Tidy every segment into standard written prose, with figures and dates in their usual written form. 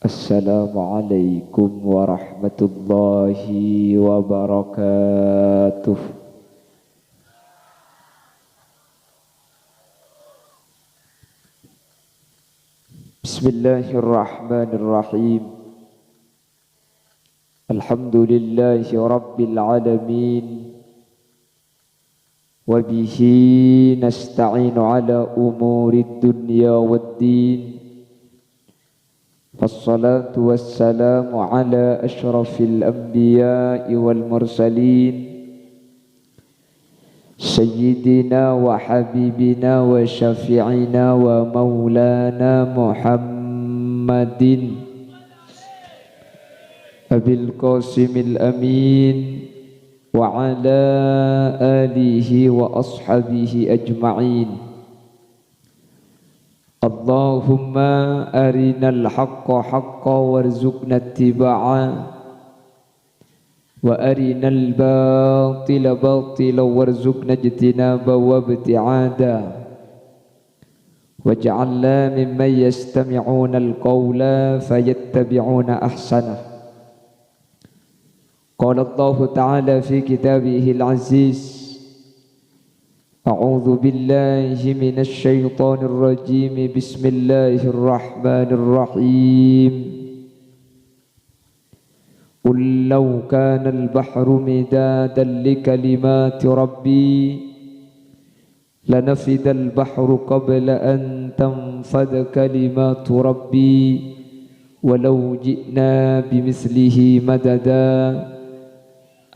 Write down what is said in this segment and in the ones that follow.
Assalamualaikum warahmatullahi wabarakatuh. Bismillahirrahmanirrahim. Alhamdulillahi rabbil alamin. Wa bihi nasta'inu ala umurid dunya waddin. Wassalatu wassalamu ala ashrafil anbiya'i wal mursalin Sayyidina wa habibina wa syafi'ina wa maulana Muhammadin Abil Qasimil Amin wa ala alihi wa ashabihi ajma'in. Allahumma arinal haqqa haqqa warzuqna ittiba'ah wa arinal batila batila warzuqna ijtinaba wa ibti'ada waj'alna mimman yastami'una al-qawla fayattabi'una ahsanah. Qala Allah Ta'ala fi kitabihi al-aziz, a'udzu billahi minasy syaithanir rajim, bismillahirrahmanirrahim. Qul law kana al-bahru midadan li kalimati rabbi lanafida al-bahru qabla an tanfada kalimatu rabbi walau ji'na bimithlihi madada.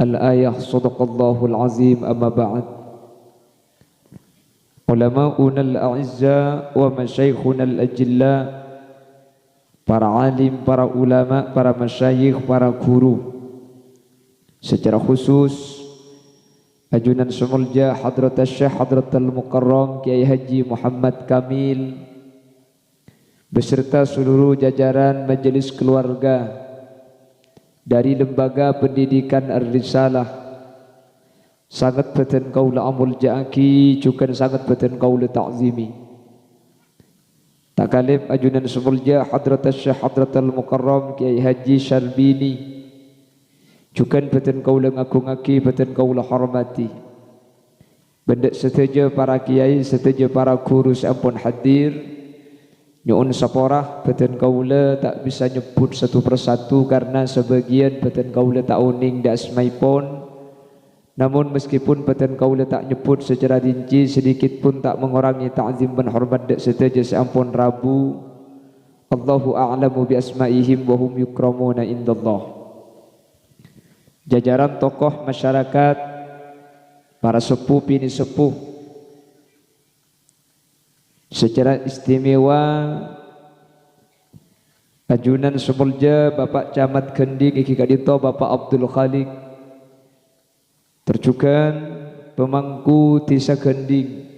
Al-ayah. Sadaqallahul azim. Amma ba'd. Ulama'una al-a'izza wa masyaikhuna al-ajilla, para alim, para ulama, para masyayikh, para guru, secara khusus ajunan Sumulja Hadrat Syekh Hadratul Mukarram Kiai Haji Muhammad Kamil beserta seluruh jajaran majelis keluarga dari Lembaga Pendidikan Ar-Risalah, sangat beten kaula amul ja'aki, juga sangat beten kaula ta'zimi. Takalib ajunan Sumulja Hadrat Syekh Hadratul Mukarram Kiai Haji Syarbini, juga beten kaula ngagungaki, beten kaula hormati. Benda setuju para kiai, setuju para guru sampun hadir. Nyuun saporah beten kaula tak bisa nyebut satu persatu karena sebagian beten kaula tak uning da asmaipun. Namun meskipun beten kaula tak nyebut secara rinci, sedikit pun tak mengurangi ta'zim dan hormat dak setuju sampun Rabu. Allahu a'lamu bi asma'ihim wa hum yukramuna indallah. Jajaran tokoh masyarakat, para sepuh bini sepuh, secara istimewa ajunan Sumulja Bapak Camat Gending Iki Kadito Bapak Abdul Khalik, terjugan pemangku Desa Gending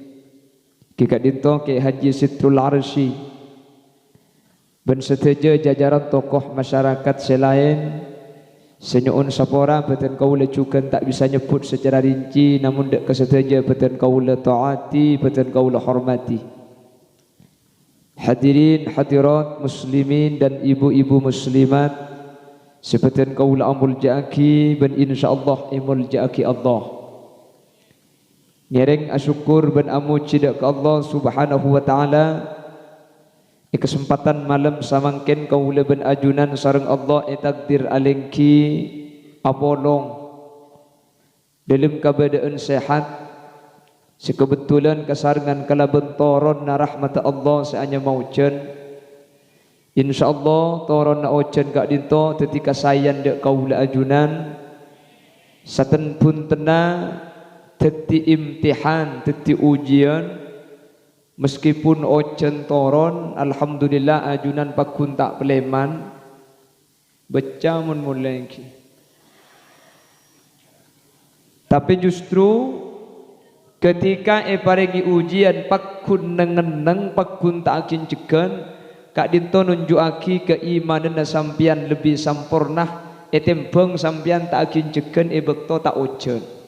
Iki Kadito Kiai Haji Sitrul Arsy, dan setuju jajaran tokoh masyarakat selain senyuun sapora beten kaula juga tak bisa nyebut secara rinci, namun dak kesetuju beten kaula taati, beten kaula hormati. Hadirin hadirat muslimin dan ibu-ibu muslimat, sebeten kaula amul ja'aki ben insyaallah imul ja'aki Allah. Ngereng asyukur ben amu cidak ke Allah subhanahu wa ta'ala. Kesempatan malam samangken kaula ben ajunan sareng Allah takdir alengki apolong dalam keadaan sehat. Sekebetulan kesarengan kala bentoron na rahmat Allah seanya maujen. InsyaAllah toron na ojen kak dinto ketika sayan dek kaula ajunan saten pun tena teti imtihan, teti ujian. Meskipun ojen toron, alhamdulillah ajunan pakun tak peleman baca mun mulai. Tapi justru ketika paringi ujian pakun nengeneng, pakun tak akin cegan, kak dinto nunjukaki keimanan sampian lebih sampurna, tembang sampian tak akin cegan bekto tak ojen.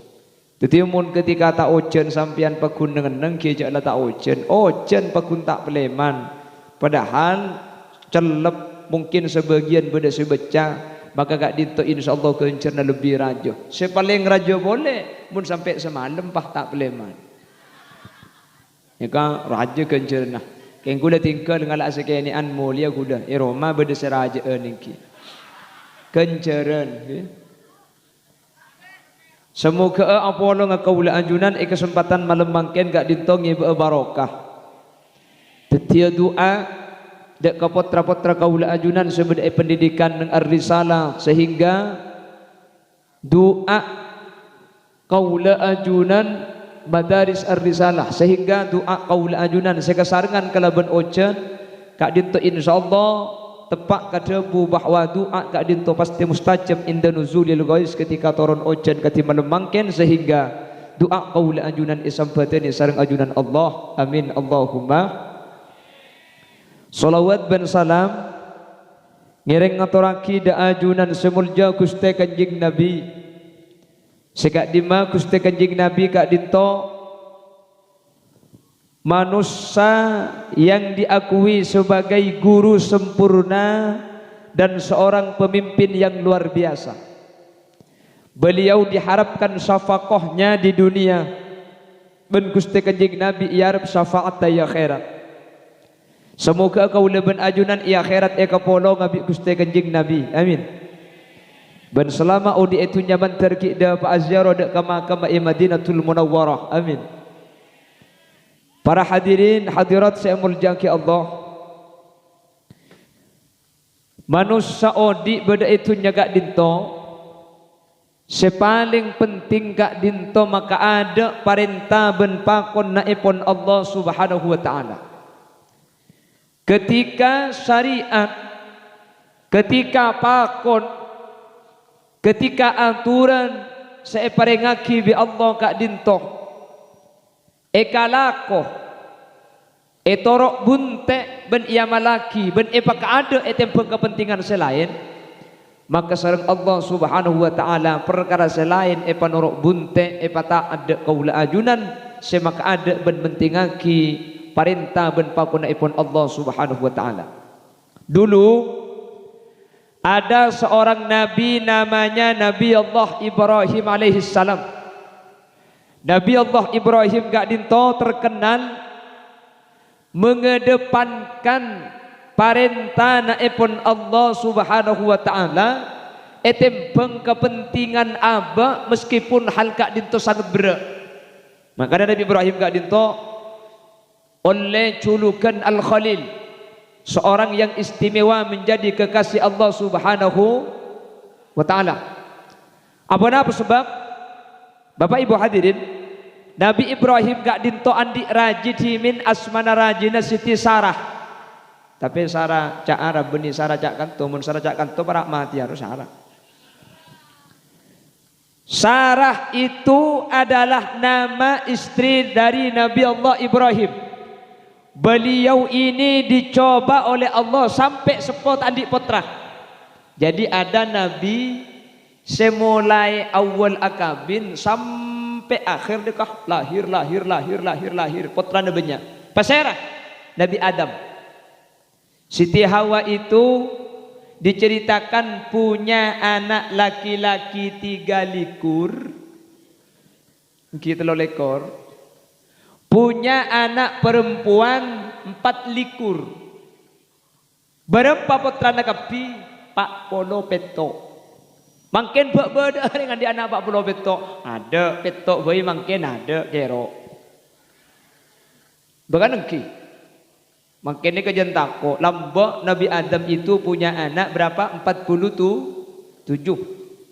Jadi mun ketika tak ojen sampian pakun nengeneng kiajak lah tak ojen, ojen pakun tak peleman. Padahal celep mungkin sebagian beda sebaca, maka gak dinto insyaallah kencerna lebih rajo. Sepaling rajo boleh, mun sampai semalam pah tak peleman. Ya kan rajo kencerna. Keng kuda tinggal dengan ala sekenian mulia kuda. Roma beda seraja niki. Kenceren. Semoga Apollo ngakaula anjunan kesempatan malam mangken gak dintongi barokah. Tetia doa dek ka potra-potra kaula ajunan sebagai pendidikan dengan ar-risalah sehingga doa kaula ajunan madaris ar-risalah sehingga doa kaula ajunan sekasarengan kalaban oce kak dinto insyaallah tepak kadebu bahwa doa kak dinto pasti mustajab inda nuzulil ghais ketika turun ojan kati malam mangken sehingga doa kaula ajunan isampateni sareng ajunan Allah amin Allahumma salawat ben salam ngiring ngaturaki da ajunan semulja Gusti Kanjeng Nabi sekak dima Gusti Kanjeng Nabi kak dinto manusia yang diakui sebagai guru sempurna dan seorang pemimpin yang luar biasa. Beliau diharapkan syafaqahnya di dunia ben Gusti Kanjeng Nabi iarep syafaat ya akhirat. Semoga kau leben ajunan ia akhirat kapolo ngabi Gusti Kanjeng Nabi. Amin. Ben selama udi itu nyaman terki da pa azyaro da kama Madinatul Munawwarah. Amin. Para hadirin hadirat saya muljaki Allah. Manusia odi beda itu nyaga dinto. Sepaling penting kak dinto maka ada perintah ben pakon naipon Allah Subhanahu wa taala. Ketika syariat, ketika pakon, ketika aturan saya parengaki bi Allah kak dinto. Ekalako etorok bunte ben ia malaki ben epak ada etempeng kepentingan selain maka sareng Allah Subhanahu wa taala perkara selain epanorok bunte epata ada kaula ajunan semaka ada ben mentingaki perintah ben pakunaipun Allah Subhanahu wa taala. Dulu ada seorang nabi namanya Nabi Allah Ibrahim alaihi salam. Nabi Allah Ibrahim gak dinto terkenal mengedepankan perintah naipun Allah Subhanahu wa taala etempeng kepentingan aba meskipun hal gak dinto sangat berat. Makanya Nabi Ibrahim gak dinto oleh julukan Al-Khalil, seorang yang istimewa menjadi kekasih Allah Subhanahu wa taala. Apa sebab? Bapak Ibu hadirin, Nabi Ibrahim gak dinto andi raji min asmana rajina Siti Sarah. Tapi Sarah cak Arab beni Sarah cak kanto mun Sarah cak kanto para mati harus Sarah. Sarah itu adalah nama istri dari Nabi Allah Ibrahim. Beliau ini dicoba oleh Allah sampai sepot andi putra. Jadi ada nabi semulai awal akabin sampai akhir dekah lahir putra nabinya pasera Nabi Adam. Siti Hawa itu diceritakan punya anak laki-laki 3 likur kita lekor, punya anak perempuan 4 likur. Berapa putra nakapi Pak Polo Peto. Mungkin beda dengan di anak Pak Pulau Betok ada Betok bayi mungkin ada kero. Bahkan engki. Mungkin ini kejentako. Lambok Nabi Adam itu punya anak berapa? 47.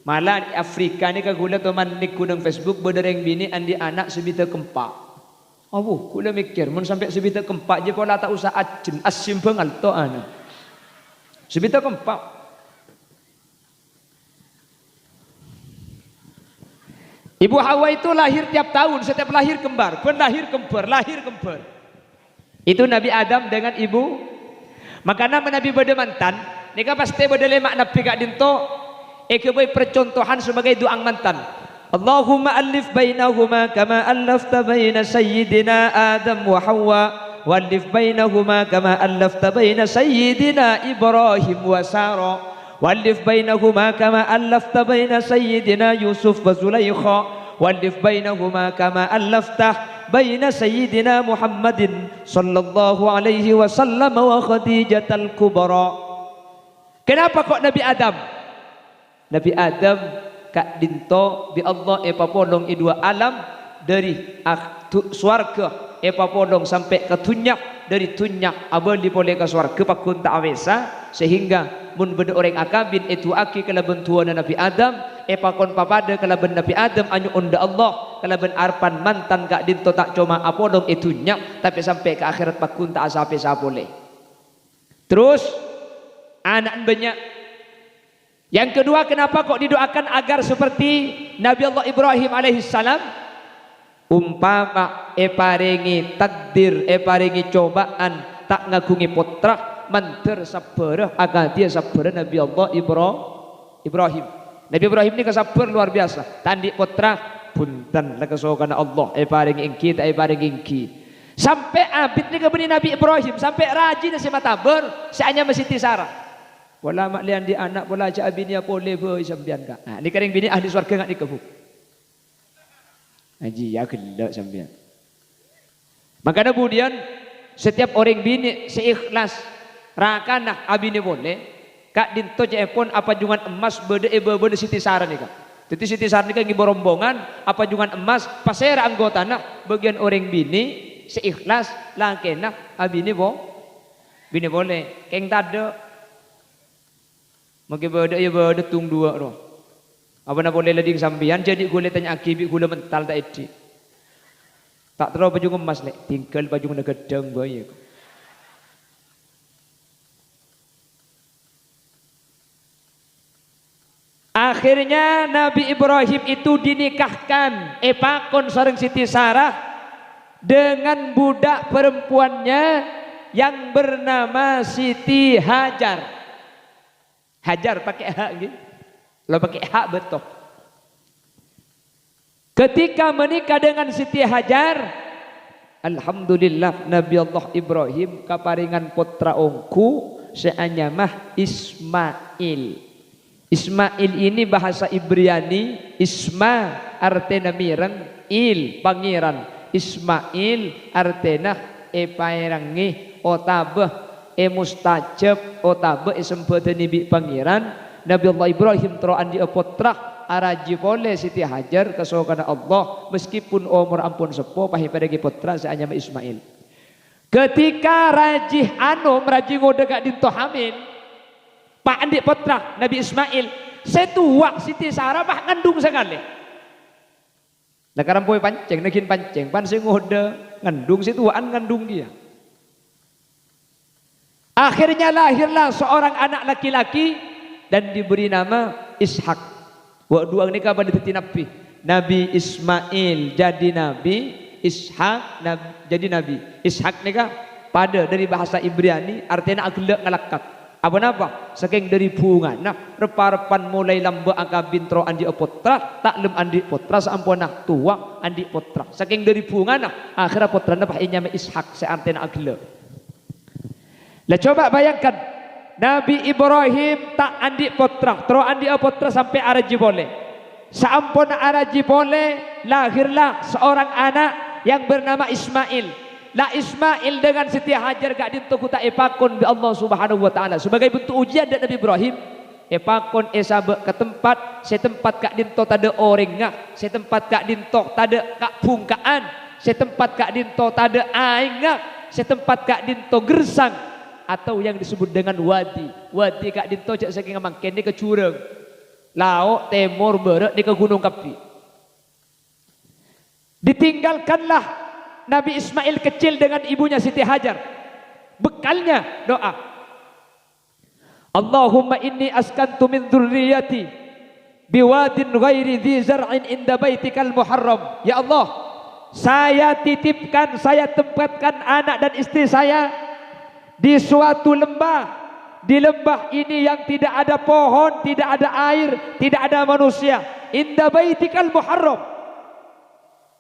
Malah di Afrika ini kagula teman ni kunang Facebook berdereng bini andi anak sebita kempak. Oh, kula mikir mun sampai sebita kempak je pola tak usah ajen asim bengal to ana. Sebita kempak. Ibu Hawa itu lahir tiap tahun, setiap lahir kembar, lahir kembar. Itu Nabi Adam dengan ibu. Maka nama Nabi bade mantan, nika pasti bade lemak nabi gak dinto. Boy percontohan sebagai doang mantan. Allahumma alif bainahuma kama alafta baina sayyidina Adam wa Hawa walif bainahuma kama allafta baina sayyidina Ibrahim wa Sara walif bainahuma kama allafta baina sayyidina Yusuf wa Zulaikha walif bainahuma kama allafta baina sayyidina Muhammadin sallallahu alaihi wasallam wa Khadijatal kubra. Kenapa kok Nabi Adam? Nabi Adam kak dinto bi Allah papolong dua alam dari swarga papolong sampai ke tunyak, dari tunyak abali boleh ke swarga pakun tak awesa, sehingga mun beda orang akabin itu aki kalaban tuana Nabi Adam pakon papada kalaban Nabi Adam anyu unda Allah kalaban arpan mantan kak dinto tak cuma apolong tunyak, tapi sampai ke akhirat pakun tak asape sapole. Terus anak banyak. Yang kedua, kenapa kok didoakan agar seperti Nabi Allah Ibrahim alaihissalam? Umpama paringi takdir, paringi cobaan, tak ngagungi putra, manter sabarah agar dia sabarah Nabi Allah Ibrahim. Nabi Ibrahim ini kesabar luar biasa. Tandi putra punten lakasokan Allah, paringi ingki, paringi ingki. Sampai abid ni kebeni Nabi Ibrahim, sampai rajin si matabar, seanya masih tisara. Wala mak lian di anak bola aja abinya boleh boy sambian kak. Nah, ni kering bini ahli surga ngak ni kebu. Haji ya gelak sambian. Makanya kemudian setiap orang bini seikhlas rakanah abini boleh kak dinto pun apa jungan emas bede Siti Sarah ni kak. Jadi Siti Sarah ni kak ngiborombongan apa jungan emas pasera anggota nak bagian orang bini seikhlas lakenah abini bini boleh keng tade. Mungkin beda tung dua roh. Apa nak boleh lading sambian jadi gule tanya akibi gule mental tak edi. Tak terlalu baju emas lek, tinggal baju nak gedang bayi. Akhirnya Nabi Ibrahim itu dinikahkan pakon sareng Siti Sarah dengan budak perempuannya yang bernama Siti Hajar. Hajar pakai hak gitu. Lo pakai hak betul. Ketika menikah dengan Siti Hajar, alhamdulillah Nabi Allah Ibrahim kaparingan putra ongku seanyamah Ismail. Ismail ini bahasa Ibrani, Isma artena mireng, il pangeran. Ismail artena pairangi otabah mustajab otabe sempedeni bi pangeran. Nabi Allah Ibrahim teroan di putra araji boleh Siti Hajar kesokan Allah meskipun umur ampun sepo pahi pada putra seanya Ismail. Ketika rajih raji ngode gak dinto hamil pak andik putra Nabi Ismail setua Siti Sarah bah ngandung sekali. Nah karampoy panceng nagin panceng pan sing ngode ngandung situaan ngandung dia. Akhirnya lahirlah seorang anak laki-laki dan diberi nama Ishak. Wa dua ini kapan diteti Nabi? Nabi Ismail jadi Nabi, Ishak jadi Nabi. Ishak ini pada dari bahasa Ibrani artinya aglek ngalakat. Apa napa? Saking dari bunga. Nah, repa-repan mulai lamba angka bintro andi putra, tak lem andi putra sampunah tua andi putra. Saking dari bunga nah, akhirnya putra napa inyame Ishak seartinya aglek. Lah coba bayangkan Nabi Ibrahim tak andi putra, terus andi putra sampai araji boleh. Sampun araji boleh lahirlah seorang anak yang bernama Ismail. Lah Ismail dengan Siti Hajar gak dintuku tak epakon bi Allah Subhanahu wa taala sebagai bentuk ujian dari Nabi Ibrahim. Epakon sabe ke tempat, setempat kak dinto tada orangnya, setempat kak dinto tada kak bungkaan, setempat kak dinto tada aingak, setempat kak dinto gersang. Atau yang disebut dengan wadi. Wadi kak dinto cak saking mangken ni ke curang. Lauk timur barat ni ke gunung Kapi. Ditinggalkanlah Nabi Ismail kecil dengan ibunya Siti Hajar. Bekalnya doa. Allahumma inni askantu min dzurriyyati biwadin ghairi dzi zar'in inda baitikal muharram. Ya Allah, saya titipkan, saya tempatkan anak dan istri saya di suatu lembah. Di lembah ini yang tidak ada pohon, tidak ada air, tidak ada manusia. Inda baitikal muharram,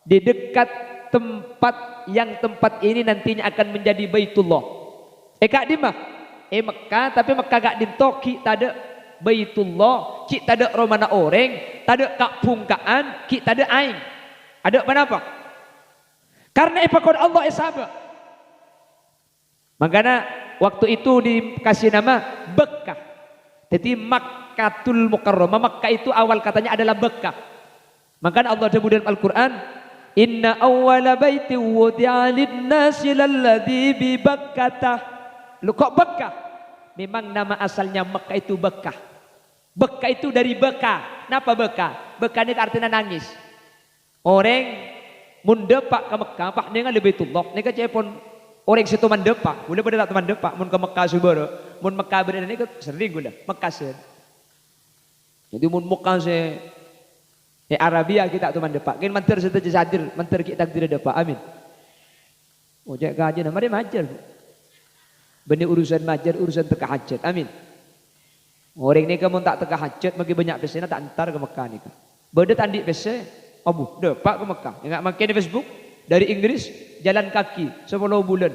di dekat tempat ini nantinya akan menjadi Baitullah. Kak di mah? Mekah, tapi Mekah gak dintoki tak ada Baitullah, cik tak ada romana orang, tak ada kapungkaan, ki tak ada aing. Ada kenapa? Karena ipakon Allah esaba. Makanya waktu itu dikasih nama Bekkah. Jadi Makkatul Mukarramah, Makkah itu awal katanya adalah Bekkah. Makanya Allah sebut dalam Al-Quran, Inna awwala baiti wudi'a lin-nasi lalladzi bi Bakkah. Lu kok Bekkah? Memang nama asalnya Makkah itu Bekkah. Bekkah itu dari Beka. Kenapa Beka? Beka ini artinya nangis. Orang mundepak ke Mekah, pak dengan lebih tulok. Nika cepon orang situ mandepak. Boleh pada teman depak. Mun ke Mekah subara. Mun Mekah berada ini sering gula. Mekah sen. Jadi mun Mekah se Arabia kita tu mandepak. Kan menter setu sadir, menter kita tidak depak. Amin. Oh jak kaji nama dia majar. Benih urusan majar, urusan teka hajat. Amin. Orang ni kamu tak teka hajat, bagi banyak pesena tak antar ke Mekah ni. Beda tandik pese, abu, depak ke Mekah. Ingat makin di Facebook dari Inggris jalan kaki 10 bulan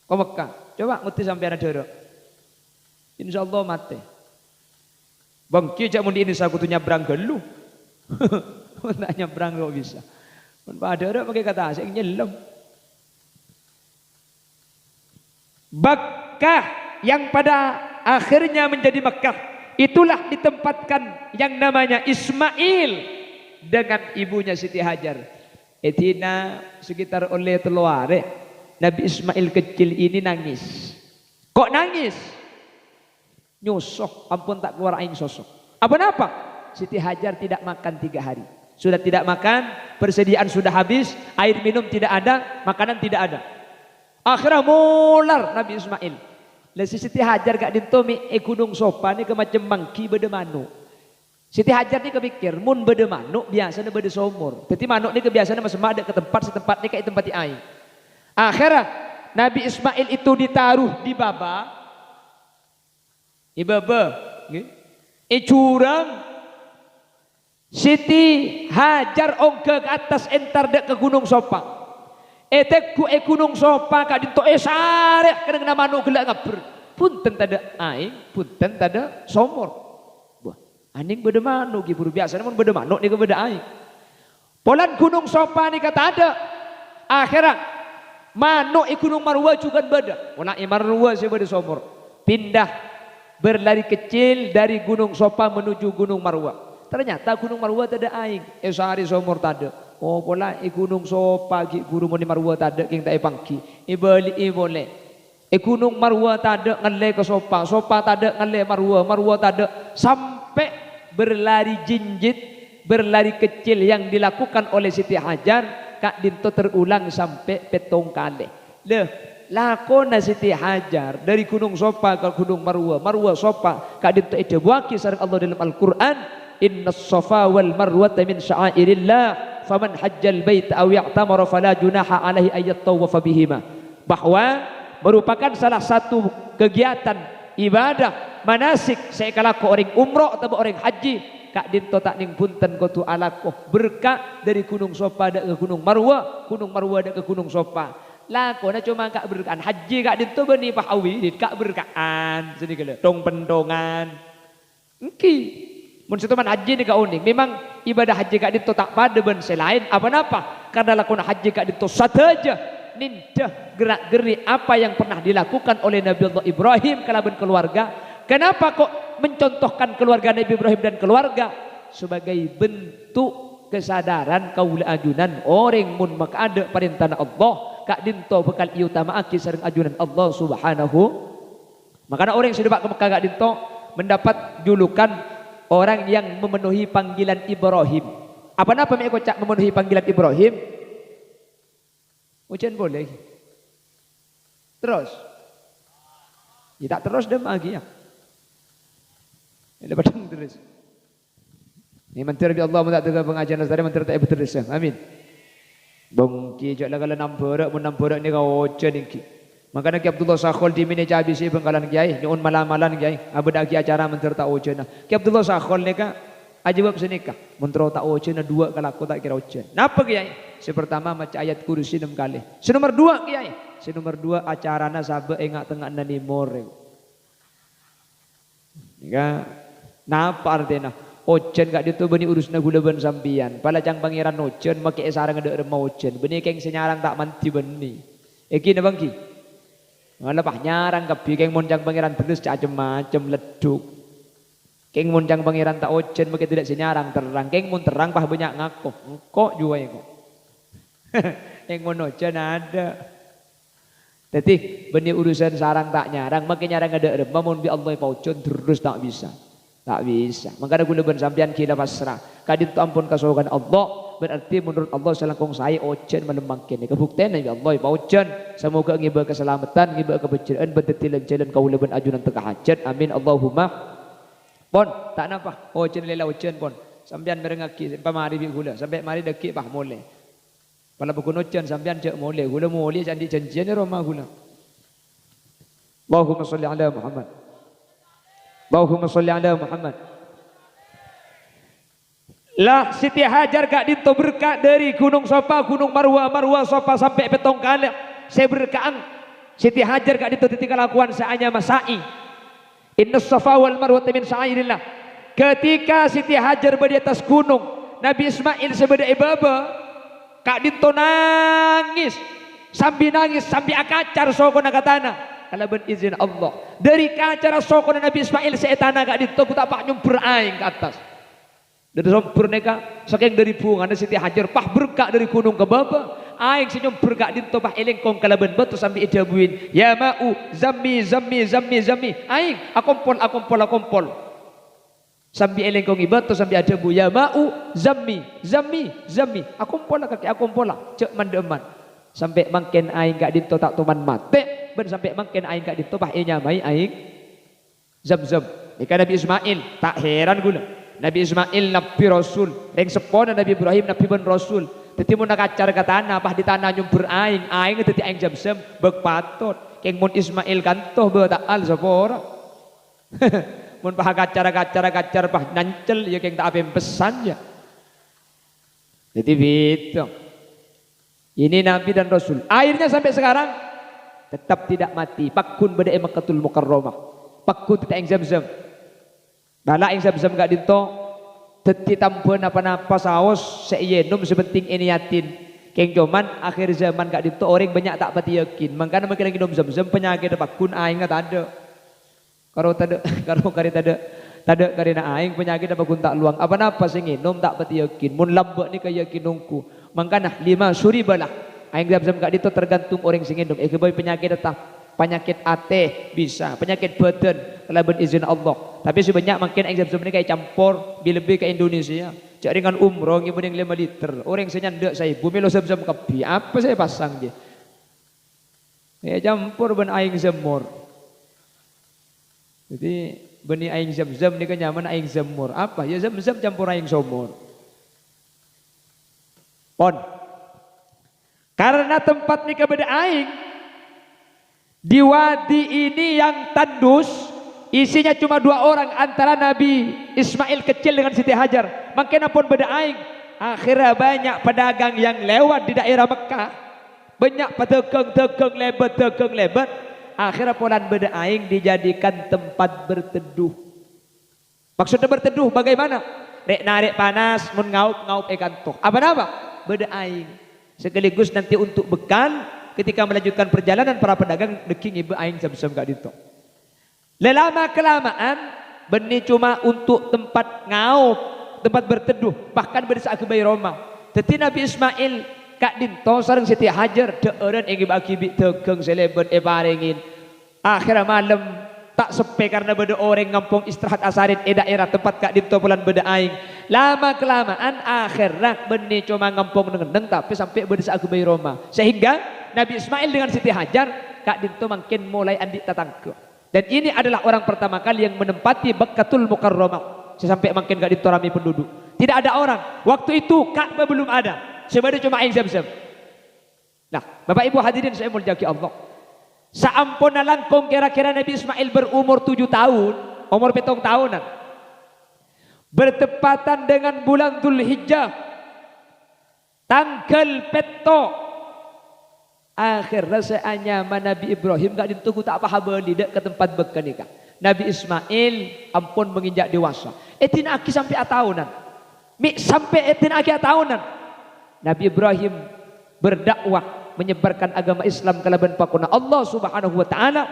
ke Mekah. Coba ngerti sampai ada dera. Insyaallah mati. Bangki jak mun di Indonesia aku tu nyabrang gelu. Tak nyabrang kok bisa. Mun pada ada pakai kata asing nyelam. Bekkah yang pada akhirnya menjadi Mekah, itulah ditempatkan yang namanya Ismail dengan ibunya Siti Hajar. Etina sekitar oleh teluare Nabi Ismail kecil ini nangis. Kok nangis? Nyosok, ampun tak keluar aing sosok. Apa? Siti Hajar tidak makan 3 hari. Sudah tidak makan, persediaan sudah habis, air minum tidak ada, makanan tidak ada. Akhirnya mular Nabi Ismail. Lesi Siti Hajar gak dintomi gunung sopa ni ke macam mangki bede manuk. Siti Hajar ni kepikir mun bede manuk biasanya bede somor. Jadi manuk ni kebiasaan mas ada ke tempat setempat ni kayak tempat air. Akhirnya Nabi Ismail itu ditaruh di baba. Curang. Siti Hajar ongke ke atas entar dek ke gunung sopa. Etekku gunung sopa kak dinto sare kena manuk gelak ngaber. Punten tada aing, punten tada somor. Wah, anjing beda manuk gibur biasa namun beda manuk ni ke beda aing. Polan gunung sopa ni kata ada. Akhirnya manuk gunung Marwa juga beda. Pola Marwa sih beda somor. Pindah berlari kecil dari gunung sopa menuju gunung Marwa. Ternyata gunung Marwa tada aing, sare somor tada. Oh pola gunung sopa guru moni Marwa tada king tak pangki. Ibali boleh. Gunung Marwa tada ngale ke sopa, sopa tada ngale Marwa tada sampai berlari jinjit, berlari kecil yang dilakukan oleh Siti Hajar kak dinto terulang sampai petong kali. Leh, lakona Siti Hajar dari gunung sopa ke gunung Marwa sopa kak dinto buaki sareng Allah dalam Al-Qur'an, innas safa wal marwata min sya'airillah faman hajjal bait aw ya'tamara fala junaha alaihi ayat tawafa bihima. Bahwa merupakan salah satu kegiatan ibadah manasik sekalako orang umroh atau orang haji kak dinto tak ning punten kotu alakoh berkah dari gunung sopa ada ke gunung Marwa ada ke gunung sopa lako na cuma kak berkaan haji kak dinto bani pahawi kak berkaan sedikit dong pendongan engki mun situman haji ni kak uning memang ibadah haji kak dinto tak pada ben selain apa-apa karena lakon haji kak dinto saja nindah gerak-geri apa yang pernah dilakukan oleh Nabi Allah Ibrahim kalaban keluarga. Kenapa kok mencontohkan keluarga Nabi Ibrahim dan keluarga sebagai bentuk kesadaran kaula ajunan orang mun maka ada perintah Allah kak dinto bekal utama aki sareng ajunan Allah Subhanahu. Makanya orang yang sudah ke Mekah kak dinto mendapat julukan orang yang memenuhi panggilan Ibrahim. Apa napa mek kocak memenuhi panggilan Ibrahim? Ujian boleh. Terus. Ya tak terus dah lagi ya. Ini padang terus. Ini menteri di Allah mentak tega pengajian tadi menteri tak betul terus. Amin. Bongki jak lagala namborak mun namborak ni kau ujian iki. Makanya Ki Abdullah Sakhol di mini cabi si bengkalan kiai, nyun malam-malam kiai. Abada ki acara menteri tak ujian. Ki Abdullah Sakhol ni ka Aja bab senikah. Mentro tak ocean dua kalau aku tak kira ocean. Napa kiai? Sepertama maca ayat kursi 6 kali. Senomor 2 kiai. Senomor 2 acarana sabe engak tengah nani more. Ya, napa artinya? Ocean gak ditu beni urusna gula ben sampian. Pala cang pangeran ocean make sarang ada remau ocean. Beni keng senyarang tak manti beni. Eki na bangki. Ngalepah nyarang kapi keng moncang pangeran terus macam-macam leduk. Keng muncang pangeran tak ocean maka tidak senyarang terang. Keng mun terang pah banyak ngakoh. Kok juga ya kok. Keng mun ocean ada. Jadi benih urusan sarang tak nyarang. Maka nyarang ada remah. Mun bi Allah paucun terus tak bisa. Tak bisa. Maka ada gula ben sampian kila pasrah. Kadin tu ampun kasokan Allah. Berarti menurut Allah selangkong saya ocean melembangkan. Kebuktian Nabi Allah paucun. Semoga ngiba keselamatan. Ngiba kebencian. Berdetilan jalan kaulah ben ajunan tengah hajat. Amin Allahumma. Pon, tak napa. Ocean lela ocean pon. Sambian merengaki sampai mari bi gula. Sampai mari dekik bah mole. Pala buku ocean sambian cek mole. Gula mole jadi janjian Roma gula. Allahumma sholli ala Muhammad. Allahumma sholli ala Muhammad. Lah Siti Hajar gak dinto berkah dari Gunung Sopa, Gunung Marwa, Marwa Sopa sampai Petong Kale. Saya berkaan Siti Hajar gak dinto titik lakuan saanya masai. Inna Safa wal Marwa min syairillah. Ketika Siti Hajar berada di atas gunung, Nabi Ismail sebeda ibaba, kak dinto nangis, sambil akacar sokona katana. Kalau ben izin Allah, dari kacara sokona Nabi Ismail seetana kak dinto ku tak pak nyumpur aing ke atas. Dari sompur neka, saking dari bunga Siti Hajar pah berkak dari gunung ke baba. Aing senyum berkak dinto pah elengkong kalaban batu sambil idabuin. Ya ma'u zammi. Aing akompol. Sambil elengkong ibatu sambil adabu. Ya ma'u zammi. Akompol kaki akompol. Cek mandeman. Sampai mangken aing gak dinto tak tuman mate. Ben sampai mangken aing gak dinto pah nyamai aing zam. Ika Nabi Ismail tak heran gula. Nabi Ismail Nabi Rasul. Reng sepona Nabi Ibrahim Nabi ben Rasul. Teti mun kacar ka tanah pah di tanah nyumpur aing teti aing Zamzam beg patot. Keng mun Ismail kantoh be tak al sapora. Mun pah kacar pah nancel ya keng tak apem pesan ya. Jadi gitu. Ini Nabi dan Rasul. Akhirnya sampai sekarang tetap tidak mati. Pakun beda Makkahul Mukarramah. Pakun teti aing Zamzam. Bala aing Zamzam gak dinto teti tampun apa-apa saos seyenum sepenting ini yatin keng joman akhir zaman gak dinto orang banyak tak pati yakin makanya makin lagi Zamzam penyakit pakun aing gak ada karo kari tada karena aing penyakit apa kun tak luang apa-apa sing nginum tak pati yakin mun lambek ni keyakinanku makanya 5 suribalah aing Zamzam gak dinto tergantung orang sing nginum boy penyakit tetap penyakit ate bisa penyakit badan kalau berizin Allah tapi sebanyak makin Zamzam ini kayak campur lebih ke Indonesia jaringan umroh ngibun yang 5 liter orang senyandak saya bumi lo Zamzam kapi apa saya pasang dia ya campur ben aing zemur jadi benih aing Zamzam ini kenyaman aing zemur apa ya Zamzam campur aing somor pon karena tempat nikah beda aing di wadi ini yang tandus isinya cuma 2 orang antara Nabi Ismail kecil dengan Siti Hajar. Makanya pun beda aing. Akhirnya banyak pedagang yang lewat di daerah Mekah. Banyak pedagang lebat. Akhirnya polan beda aing dijadikan tempat berteduh. Maksudnya berteduh bagaimana? Rek narik panas mun ngaup ikan toh. Apa? Beda aing. Sekaligus nanti untuk bekal ketika melanjutkan perjalanan para pedagang deking ibu aing Zamzam gak dito. Lelama kelamaan benih cuma untuk tempat ngaup, tempat berteduh, bahkan bersaat ke Roma. Tetapi Nabi Ismail kak dinto sareng Siti Hajar deureun ing akibi tegeng selebet parengin. Akhirnya malam tak sepe karena beda orang ngampung istirahat asarin daerah tempat kak dinto pulan beda aing. Lama kelamaan akhirnya benih cuma ngampung neng tapi sampai bersaat ke Roma. Sehingga Nabi Ismail dengan Siti Hajar kak dinto makin mulai andi tatangke. Dan ini adalah orang pertama kali yang menempati Makkahul Mukarramah. Sampai makin kak dinto ramai penduduk. Tidak ada orang. Waktu itu Ka'bah belum ada. Sebenarnya cuma aing Zamzam. Nah, Bapak Ibu hadirin saya mulyaki Allah. Saampun langkung kira-kira Nabi Ismail berumur 7 tahun, umur 7 tahunan. bertepatan dengan bulan Dzulhijjah tanggal peto akhir rasaannya Nabi Ibrahim gak dituku tak apa beli dek ke tempat berkenikah. Nabi Ismail ampun menginjak dewasa. Etin aki sampai tahunan. Sampai etin aki tahunan. Nabi Ibrahim berdakwah menyebarkan agama Islam ke laban pakuna Allah Subhanahu wa taala.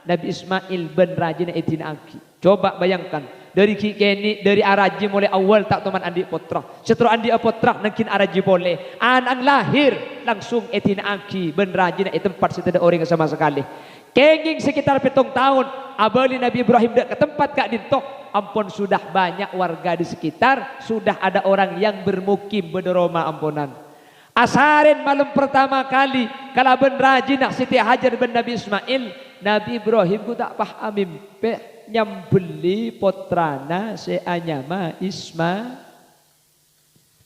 Nabi Ismail ben rajin etin aki. Coba bayangkan dari kini dari araji mulai awal tak teman andi potra. Setelah andi potra mungkin araji boleh. Anak lahir langsung etin aki ben rajin tempat situ ada orang sama sekali. Kenging sekitar 7 tahun abali Nabi Ibrahim ke tempat kak dintok. Ampun sudah banyak warga di sekitar, sudah ada orang yang bermukim berderoma ampunan. Asarin malam pertama kali kalau ben rajin nak Siti Hajar ben Nabi Ismail, Nabi Ibrahim ku tak paham pe nyambeli potrana seanyama Isma.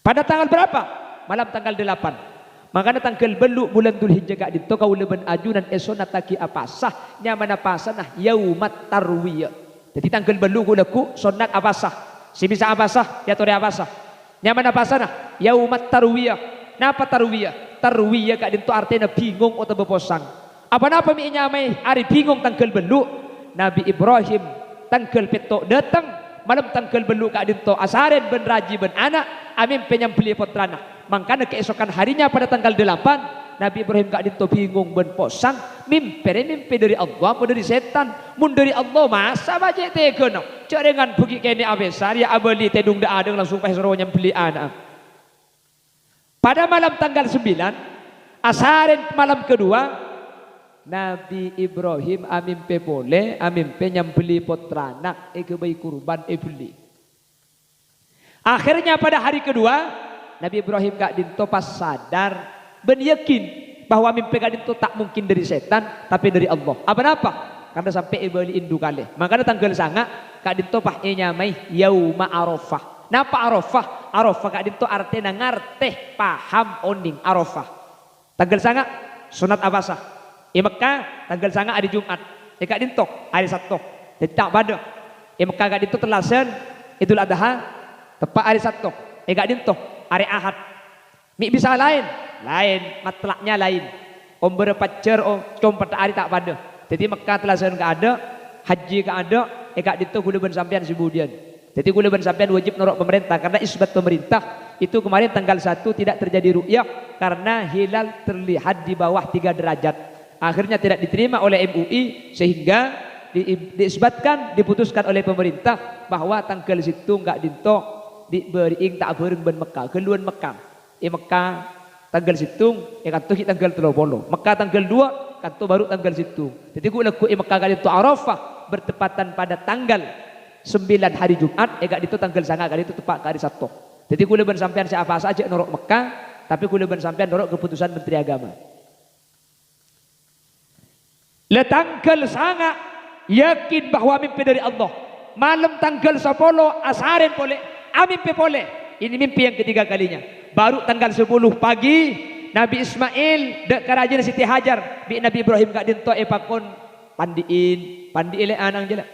Pada tanggal berapa? Malam tanggal 8. Makanya tanggal beluk bulan Dzulhijjah kak dito kau leben ajunan esona taki apasah nyamana pasanah yaumat tarwiyah. Jadi tanggal beluk gulaku sonat apasah. Si bisa apasah ya tore apasah. Nyamana pasanah yaumat tarwiyah. Napa tarwiyah? Tarwiyah kak dito artinya bingung atau beposang. Apa-apa mi nyamai hari bingung tanggal beluk. Nabi Ibrahim tanggal petok datang malam tanggal beluk kak dito asaren ben raji ben anak amin penyambeli potrana. Makanya keesokan harinya pada tanggal 8 Nabi Ibrahim gak dito bingung ben posang mimpi dari Allah apa dari setan mun dari Allah masa baca tega no carengan pergi kene abesar ya abali tedung da adeng langsung pas roh nyambeli anak. Pada malam tanggal 9 asaren malam kedua Nabi Ibrahim amimpe boleh amimpe nyambeli potranak bayi kurban beli. Akhirnya pada hari kedua Nabi Ibrahim gak dinto pas sadar ben yakin bahwa mimpi gak dinto tak mungkin dari setan tapi dari Allah. Apa? Karena sampai beli indu kali. Makanya tanggal sanga gak dinto pah nyamai yauma Arafah. Napa Arafah? Arafah gak dinto artinya ngarteh paham oning Arafah. Tanggal sanga sunat abasah. Mekah tanggal sanga hari Jumat. Gak dinto hari Sabtu. Jadi tak pada. Mekah gak dinto telasen Idul Adha tepat hari Sabtu. Gak dinto hari Ahad. Mi bisa lain matlaknya lain. Om berpacar compat hari tak pada. Jadi Mekah telasan gak ada, haji gak ada, gak dito gula ben sampean sebudian. Jadi gula ben sampean wajib norok pemerintah karena isbat pemerintah itu kemarin tanggal 1 tidak terjadi ru'yah karena hilal terlihat di bawah 3 derajat. Akhirnya tidak diterima oleh MUI sehingga diisbatkan diputuskan oleh pemerintah bahwa tanggal situ gak dito diberi tak bareng ben Mekah keluan Mekah Mekah tanggal situng kanto tanggal 30 Mekah tanggal 2 kanto baru tanggal situng. Jadi gue laku Mekah kali itu Arafah bertepatan pada tanggal 9 hari Jumat gak itu tanggal 9 kali itu tepat hari Sabtu. Jadi gue leban sampean siapa saja norok Mekah tapi gue leban sampean norok keputusan Menteri Agama. Le tanggal sangat yakin bahwa mimpi dari Allah. Malam tanggal 10 asaren boleh amin boleh. Ini mimpi yang ketiga kalinya. Baru tanggal 10 pagi Nabi Ismail dek kerajaan Siti Hajar bi Nabi Ibrahim gak dinto pakon pandiin le anang jela.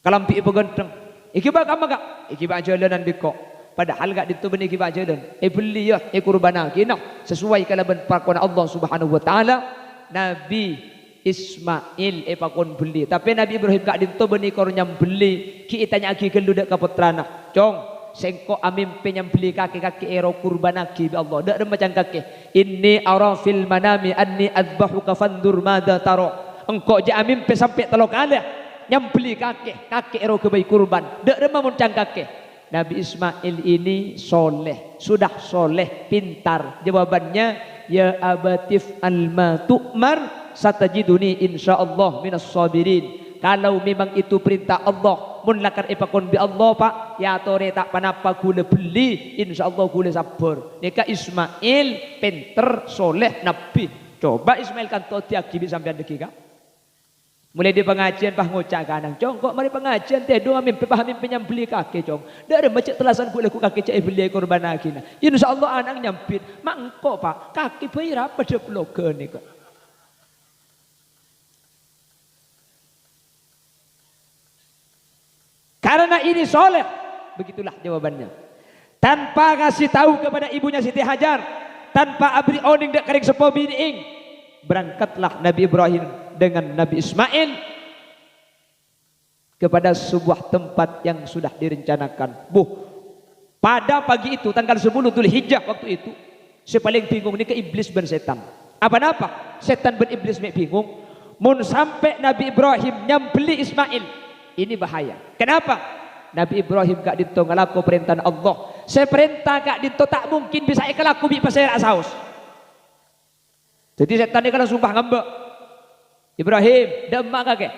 Kalampi ibu ganteng. Iki ba kama gak? Iki ba jalanan biko. Padahal gak dinto beni iki ba jalan. Beli ya kurbanah kinah sesuai kalaban pakon Allah Subhanahu wa taala. Nabi Ismail pakon beli. Tapi Nabi Ibrahim gak dinto beni kornyam beli. Ki itanya aki gelu dek kaputrana. Cong sengko amim penyambeli kaki ero kurban aki bi Allah dak macam kaki inni ara fil manami anni adbahuka fandur mada taro engkau je amim pe sampai telo kali nyambeli kaki ero ke bayi kurban dak macam kaki. Nabi Ismail ini soleh sudah soleh pintar. Jawabannya ya abatif alma tu'mar satajiduni insyaallah minas sabirin. Kalau memang itu perintah Allah mun lakar ipakon bi Allah pak ya tore tak panapa gule beli insyaallah gule sabar. Nika Ismail pinter soleh nabi. Coba Ismail kan to tiap gibi sampean deki kak. Mulai di pengajian pah ngocak kanang cong kok mari pengajian teh doa mimpi paham mimpi nyambeli kaki cong. Dari macet telasan gule ku kaki cek beli korban akina. Insyaallah anang nyampit. Mak engko pak kaki bayi apa de bloge nika. Karena ini soleh Begitulah jawabannya. Tanpa ngasih tahu kepada ibunya Siti Hajar, tanpa abri oning dek kering sepo biniing, berangkatlah Nabi Ibrahim dengan Nabi Ismail kepada sebuah tempat yang sudah direncanakan. Pada pagi itu tanggal 10 Dzulhijjah waktu itu, saya paling bingung ni ke iblis ben setan. Apa-apa? Setan ben iblis mek bingung. Mun sampai Nabi Ibrahim nyambeli Ismail, ini bahaya. Kenapa? Nabi Ibrahim gak dinto ngalaku perintah Allah. Saya perintah gak dinto tak mungkin bisa ikalaku bi pasir saus. Jadi setan ini kan sumpah ngambek. Ibrahim, demak kakek.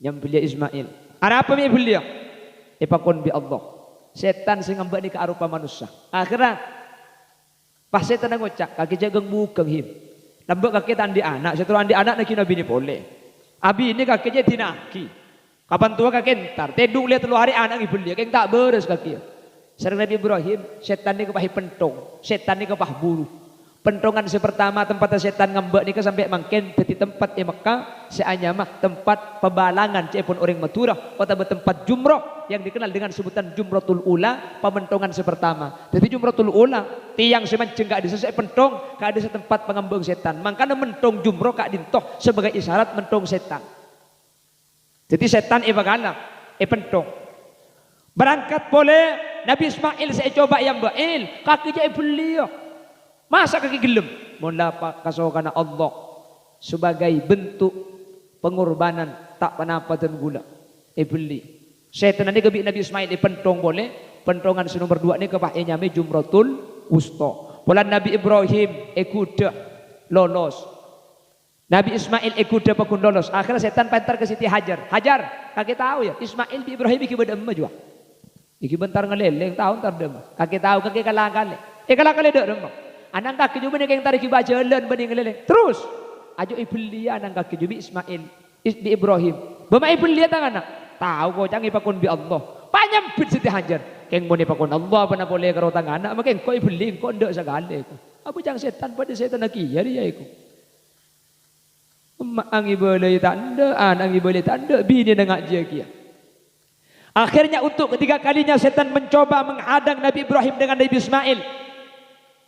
Nyambeli Ismail. Ada apa mi beliau? Ipakon bi Allah. Setan sing ngambek ni ke arupa manusia. Akhirnya pas setan ngocak kaki jagang bukeng him. Lambek kaki tandi anak, setelah andi anak nak nabi ni boleh. Abi ini kakinya dinaki. Kapan tua kaki entar, tedung lihat telu hari anak ibu dia, keng tak beres kaki. Serang Nabi Ibrahim, setan ni kepahi pentong, setan ni kepah buru. Pentongan sepertama tempat setan ngambek ni ke sampai mangken di tempat di Mekah, seanya mah tempat pebalangan cepon orang Madura, kota bertempat jumroh yang dikenal dengan sebutan Jumratul Ula, pementongan sepertama. Jadi Jumratul Ula, tiang semancing gak disesek pentong, gak ada setempat pengambang setan. Makanya mentong jumroh gak dintoh sebagai isyarat mentong setan. Jadi setan ibagana, pentong. Berangkat boleh Nabi Ismail saya coba yang bail, kakinya beliau. Masa kaki gelem? Mula kasokana Allah sebagai bentuk pengorbanan tak panapa dan gula. Beli. Setan ini kebi Nabi Ismail pentong boleh, pentongan nomor 2 ni kepah nyame Jumratul Wusta. Pola Nabi Ibrahim kuda lolos. Nabi Ismail kuda pakun lolos. Akhirnya setan pentar ke Siti Hajar. Hajar, kakek tahu ya, Ismail bi Ibrahim iki bedem juga. Iki bentar ngeleleng tahun tar dem. Kakek tahu kakek kalah kali. Kalah kali dek dem. Anak kakek juga nih yang tarik iba jalan bening ngeleleng. Terus ajo ibeli anak kakek juga Ismail bi Ibrahim. Bama ibeli tangan anak. Tahu kau jangan pakun bi Allah. Panyempit Siti Hajar. Keng mau pakun Allah pernah boleh karo tangan anak. Makin kau ibeli kau ndak segala aku. Aku jangan setan pada setan lagi ya dia aku. Ang ibeli tanda, ang ibeli tanda, bini nengak dia kia. Akhirnya untuk ketiga kalinya setan mencoba menghadang Nabi Ibrahim dengan Nabi Ismail.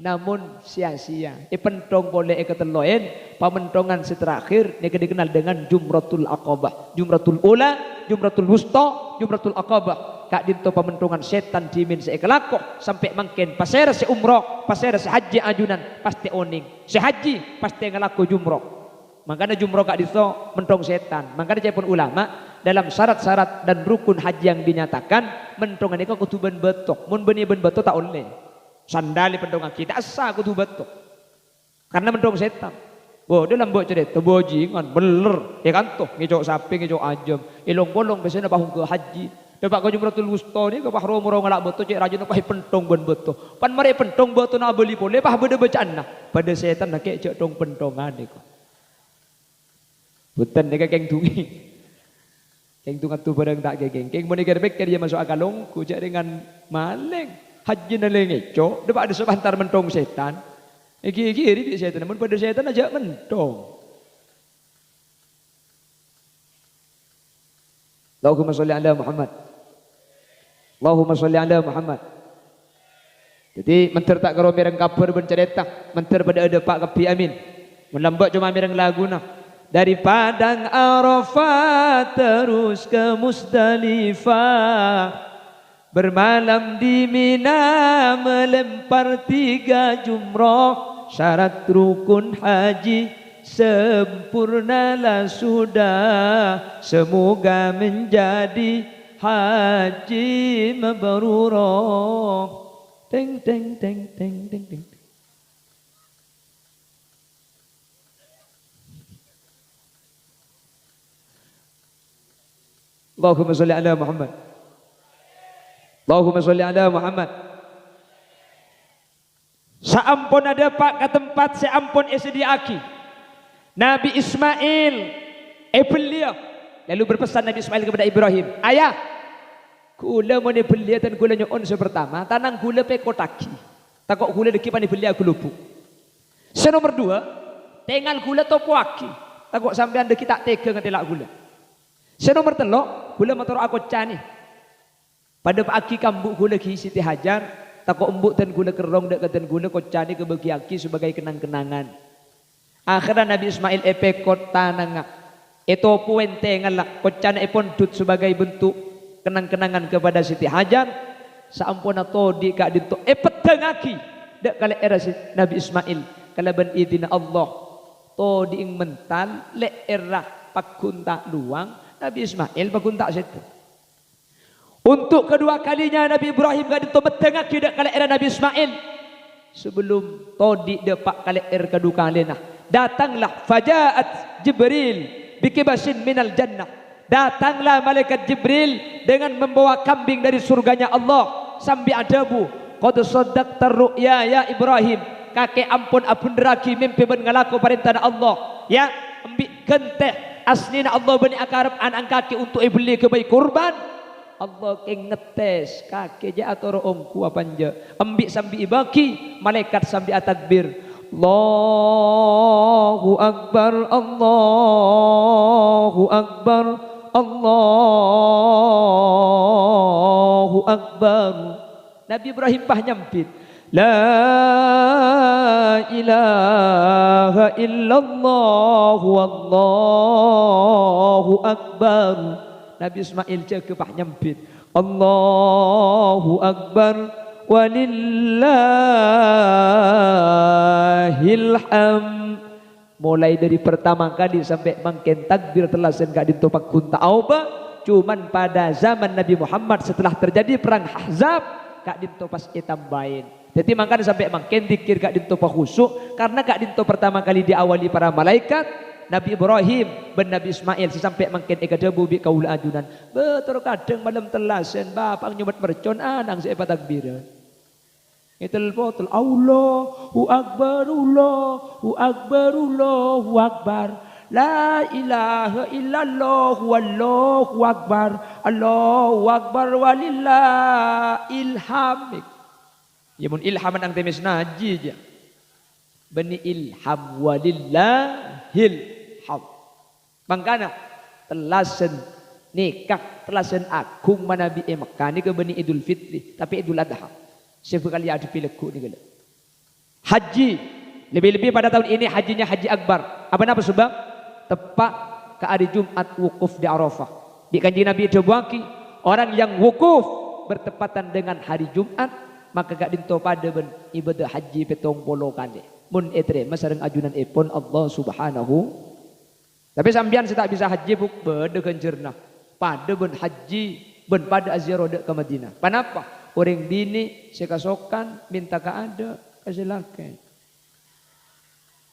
Namun sia-sia. Pentong boleh keteloen, pamentongan terakhir ini dikenal dengan Jumratul Aqabah. Jumratul Ula, Jumratul Wusta, Jumratul Aqabah. Kak dinto pamentongan setan dimin seekalakoh sampai mangken pasera se umroh, pasera se haji ajunan pasti oning. Se haji pasti ngalaku jumroh. Makanya jumroh kak diso mentong setan. Makanya cepon ulama dalam syarat-syarat dan rukun haji yang dinyatakan mentongan itu kutuban betok. Mun beni ben betok tak oleh. Sandali pentongan kita asa kutu betok. Karena mentong setan. Wah, dia lambok cerita bojingan beler ya kan tuh ngejok sapi ngejok ajam. Ilong bolong biasanya bahung ke haji. Dapat kau Jumratul Wusta ni kau bahro murong ngalak betok cek rajin apa pentong ben betok. Pan mari pentong betok nak beli boleh pah beda bacaan nah. Pada setan nak cek dong pentongan ni kau. Bukan dia keng tungi, keng tungat tu barang tak keng, keng mana gerbek dia masuk akalong, kujak dengan maling, haji naleng cok, dapat ada sebentar mentong setan, kiri setan, namun pada setan aja mentong. Allahumma sholli ala Muhammad, Allahumma sholli ala Muhammad. Jadi menter tak karo mireng kabar bencerita, menter pada ada Pak Kapi Amin, melambat cuma mireng lagu nah. Dari Padang Arafah terus ke Musdalifah, bermalam di Mina melempar 3 jumroh, syarat rukun haji sempurnalah sudah, semoga menjadi haji mabrurah. Teng teng teng teng teng teng. Allahumma sholli ala Muhammad. Allahumma sholli ala Muhammad. Saampun ada pak ke tempat seampun esediaki. Nabi Ismail beliau lalu berpesan Nabi Ismail kepada Ibrahim, ayah, kula mau beliau dan kula nyon sepertama, tanang kula pe kotaki. Takok kula deki pani beliau aku lupu. Senomor 2, tengal kula topoaki. Takok sampean deki tak tega ngetelak kula. Senomor 3, kula motor aku cani. Pada pagi kambuk gula ki Siti Hajar, takut embuk dan gula kerong dek katan gula kocani ke bagi aki sebagai kenang-kenangan. Akhirnya Nabi Ismail epekot tanangak. Itu puente ngalak kocana epon dut sebagai bentuk kenang-kenangan kepada Siti Hajar. Saampuna todi kak dinto petengaki dek kala era Nabi Ismail kala ban idina Allah todi ing mental le era pakunta luang Nabi Ismail pakunta situ. Untuk kedua kalinya Nabi Ibrahim gak ditobetengak tidak kali era Nabi Ismail. Sebelum todi depak kali er kedua kalina. Datanglah fajaat Jibril bikibasin minal jannah. Datanglah malaikat Jibril dengan membawa kambing dari surganya Allah. Sambil adabu. Qad saddaqta ru'ya ya Ibrahim. Kakek ampun deraki mimpi ben ngalaku perintah Allah. Ya, ambil genteh aslina Allah bani akarab anak kaki untuk ibli kebaik kurban. Allah ke ngetes kaki je atau ongku apa anja ambil sambil ibaki malaikat sambil takbir Allahu Akbar Allahu Akbar Allahu Akbar. Nabi Ibrahim pah nyampit la ilaha illallah wallahu akbar. Nabi Ismail jaga pak nyempit Allahu Akbar walillahil hamd. Mulai dari pertama kali sampai mangken takbir telasen gak ditopak kunta auba. Cuman pada zaman Nabi Muhammad setelah terjadi perang Ahzab gak ditopas itambain. Jadi makanya sampai mangken dikir gak ditopak khusyuk karena gak dito pertama kali diawali para malaikat. Nabi Ibrahim ben Nabi Ismail sampai mangken eka debu bi kaul ajunan. Betul kadang malam telasen bapak nyumet mercon anang saya takbiran. Itul botul Allahu Akbar Allahu Akbar Allahu Akbar. La ilaha illallah wallahu akbar. Allahu akbar walillahil hamd. Ya mun ilhaman ang temes naji aja. Bani ilham walillahil Mangkana telasen nikah telasen agung manabi Mekah ni ke bani Idul Fitri tapi Idul Adha. Siapa kali ada pilekku ni kala. Haji lebih-lebih pada tahun ini hajinya haji akbar. Apa nama sebab? Tepat ke hari Jumat wukuf di Arafah. Di kanjeng Nabi Dawaki orang yang wukuf bertepatan dengan hari Jumat maka gak dinto pada ben ibadah haji petong polo kali. Mun etre masareng ajunan epon Allah Subhanahu. Tapi sambian saya tak bisa haji buk beda kencerna. Pada ben haji ben pada aziro dek ke Madinah. Kenapa? Orang bini sekasokan minta ke ada kasih laki.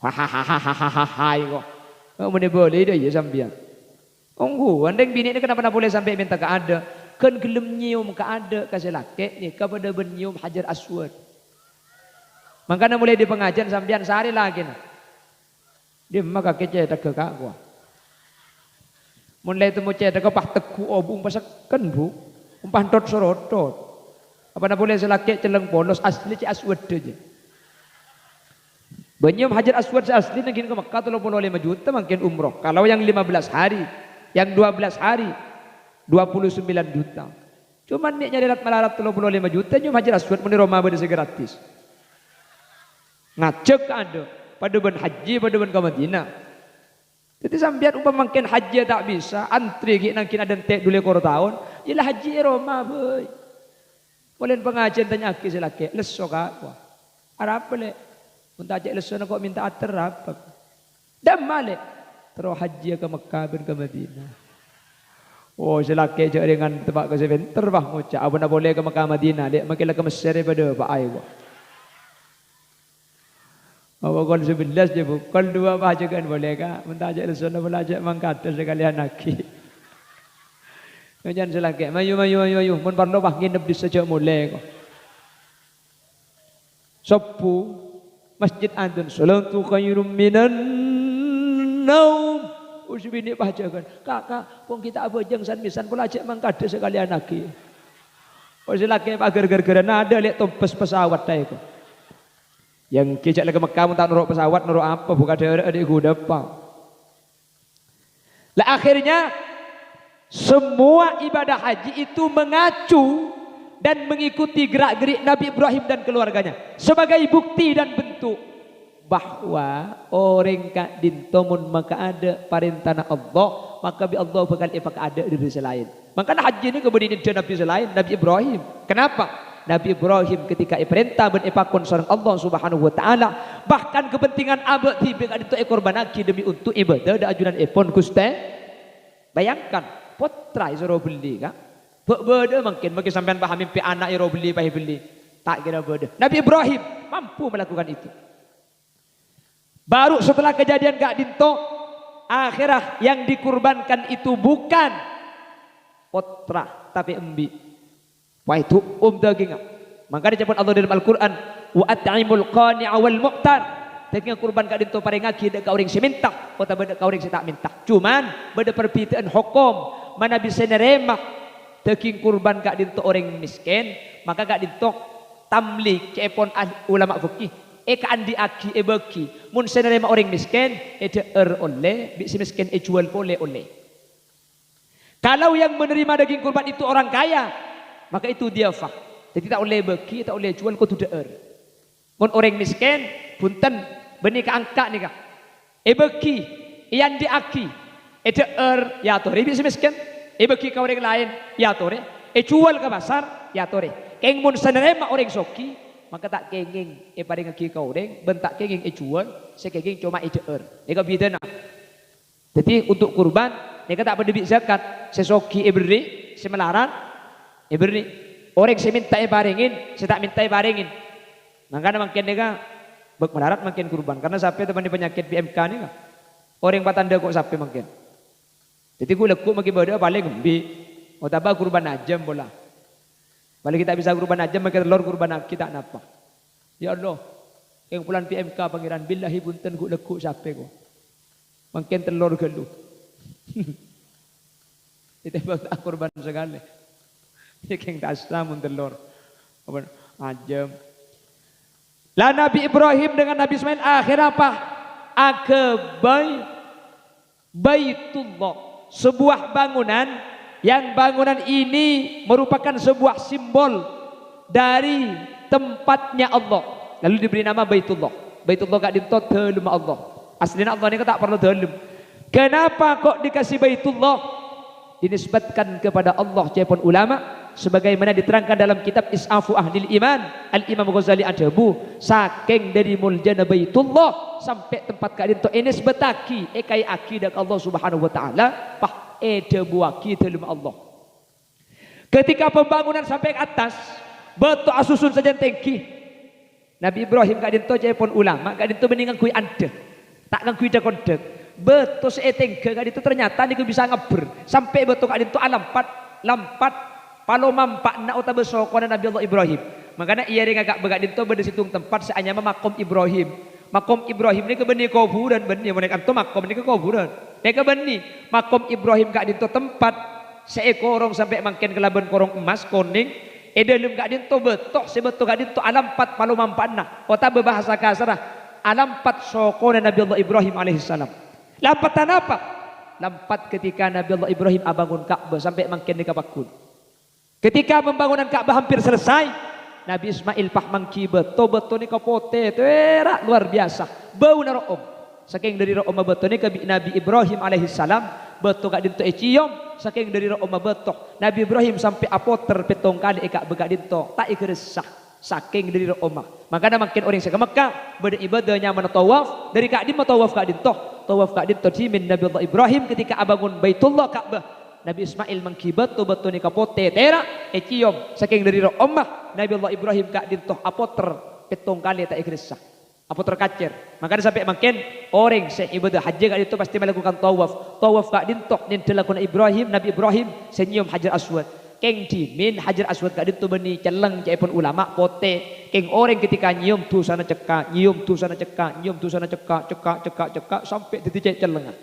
Hahaha kok. Kamu boleh dah ya sambian. Onggu, andeng bini ini kenapa boleh sampai minta ke ada? Kan gelem nyium ke ada kasih laki ni kepada ben nyium Hajar Aswad. Makanya mulai di pengajian sambian sehari lagi. Dia maka kece tak ke kak gua. Mulai temu cedek ke pah teku obung pasakan bu, umpah dot sorotot. Apa nak boleh selaki celeng polos asli cik Aswad aja. Banyak Hajar Aswad asli nagin ke Mekah 35 juta makin umroh. Kalau yang 15 hari, yang 12 hari 29 juta. Cuman nih nyari malarat 35 juta nyum Hajar Aswad muni Roma bade gratis. Ngacek ada pada ben haji pada ben ke Madinah. Jadi sambian umpama makin haji tak bisa antri gik nangkin ada tek dulu kor tahun ialah haji Roma boy. Boleh pengajian tanya aki selaki leso kak wah Arab boleh minta ajak leso nak minta ater apa dan malik terus haji ke Mekah ben ke Madinah. Oh selaki je dengan tempat ke sebentar bah ngucap apa nak boleh ke Mekah Madinah dek makin ke Mesir daripada pak ai wah. Awak kon 11 je bu, kon 2 baca kan boleh kah? Minta ajak lesona belajar mangkata sekalian lagi. Jangan selaki, mayu. Mun parlo bah nginep di sejak mulai kok. Sopu masjid antun salatu khairum minan naum. Usbini baca kan. Kakak, pun kita abojeng san misan pula ajak mangkata sekalian lagi. Oh selaki pagar gara-gara ada lihat tompes pesawat dah kok. Yang kecak lagi Mekah tak nuruk pesawat nuruk apa bukan ada kuda apa. Lah akhirnya semua ibadah haji itu mengacu dan mengikuti gerak-gerik Nabi Ibrahim dan keluarganya sebagai bukti dan bentuk bahwa orang kak dintomun maka ada perintah Allah, maka bi Allah bakal ipak ada dari selain. Makanya haji ini kemudian dia Nabi selain Nabi Ibrahim. Kenapa? Nabi Ibrahim ketika perintah ben ipakon sareng Allah Subhanahu wa taala, bahkan kepentingan abad tiba kak dito korban aki demi untuk ibadah da ajunan epon Gusti. Bayangkan putra isoro beli kak. Beda mungkin sampean pahami pe anak iro beli pahih beli. Tak kira beda. Nabi Ibrahim mampu melakukan itu. Baru setelah kejadian kak dinto akhirah yang dikurbankan itu bukan putra tapi embi. Wah itu daging. Maka disebut Allah dalam Al-Quran wa at'imul qani'a wal mu'tar. Daging kurban kak dinto paring ngaki dek orang si minta atau beda orang si tak minta. Cuman beda perbedaan hukum mana bisa nerema daging kurban kak dinto orang miskin, maka kak dinto tamlik cepon ulama fikih ka andi aki bagi mun senerema orang miskin deer oleh si miskin jual boleh oleh. Kalau yang menerima daging kurban itu orang kaya, maka itu dia fah. Jadi tak oleh bagi, tak oleh jual kau tu deer. Mun orang miskin punten benih ke angka nih kak. Bagi yang diaki deer ya tore si miskin. Bagi ke orang lain ya tore. Jual ke pasar ya tore. Keng mun senerema orang soki, maka tak kenging paring ngaki kau orang bentak kenging jual, sekenging cuma deer. Eka beda nak. Jadi untuk kurban, mereka tak berdebit zakat. Sesoki beri, semelaran beri. Orang saya minta baringin, saya tak minta baringin. Makanya makin mereka melarat makin kurban. Karena sampai teman di penyakit PMK ni kan. Orang patanda kok sampai makin. Jadi gue lekuk makin beda paling gembi. Oh tabah kurban ajam bola. Balik kita bisa kurban ajam makin telur kurban kita napa. Ya Allah, yang pulang PMK pangeran billahi punten gue lekuk sampai kok. Makin telur gelu. Itu tak kurban sekali. Yang tasam telur. Ajam. Lah Nabi Ibrahim dengan Nabi Ismail akhir apa? Baitullah, sebuah bangunan yang bangunan ini merupakan sebuah simbol dari tempatnya Allah. Lalu diberi nama Baitullah. Baitullah gak dintot dalam Allah. Aslinya Allah ini tak perlu dalam. Kenapa kok dikasih Baitullah? Dinisbatkan kepada Allah cepon ulama. Sebagaimana diterangkan dalam kitab Is'afu Ahlil Iman Al-Imam Ghazali Adabu, saking dari muljana Baitullah sampai tempat kak dinto ini sebetaki kai akidah Allah Subhanahu wa taala pah buaki dalam Allah. Ketika pembangunan sampai ke atas betul asusun saja tengki Nabi Ibrahim kak dinto cepon ulama kak dinto mendingan kui ande tak kan kui dakondek betul seetengke kak dinto ternyata niku bisa ngeber sampai betul kak dinto lampat Palo mampak nak uta besokona Nabi Allah Ibrahim. Makanya ia ring agak begak dinto beda situng tempat seanyama makom Ibrahim. Makom Ibrahim ni ke beni kuburan beni mereka tu makom ni ke kuburan. Mereka beni makom Ibrahim gak dinto tempat seekorong sampai makin kelaban korong emas kuning. Dalam gak dinto betok sebetul gak dinto alampat palo mampak nak. Ota berbahasa kasarah alampat sokona Nabi Allah Ibrahim alaihissalam. Lampatan apa? Lampat ketika Nabi Allah Ibrahim abangun Ka'bah sampai makin dikapakun. Ketika pembangunan Ka'bah hampir selesai, Nabi Ismail pahmangki beto ni kapote terak luar biasa. Bau naroom. Saking dari room beto ni ke Nabi Ibrahim alaihissalam beto gak dinto cium. Saking dari room beto Nabi Ibrahim sampai apoter petong kali ekak begak dinto tak ikeresah. Saking dari room. Makanya makin orang ke Mekah beribadahnya menatawaf dari kak di matawaf kak dinto. Tawaf kak dinto jimin Nabi Allah Ibrahim ketika abangun Baitullah Ka'bah. Nabi Ismail mengkibat betul ni kapote tera cium saking dari Ummah Nabi Allah Ibrahim kak dintoh apoter petong kali tak ikrisah apoter kacer. Makanya sampai makin orang seibadah haji kak itu pasti melakukan tawaf kak dintoh nin dilakukan Ibrahim Nabi Ibrahim senyum Hajar Aswad keng dimin Hajar Aswad kak dintoh beni celeng cepon ulama pote keng orang ketika nyium tu sana cekak nyium tu sana cekak nyium tu sana cekak sampai titik celeng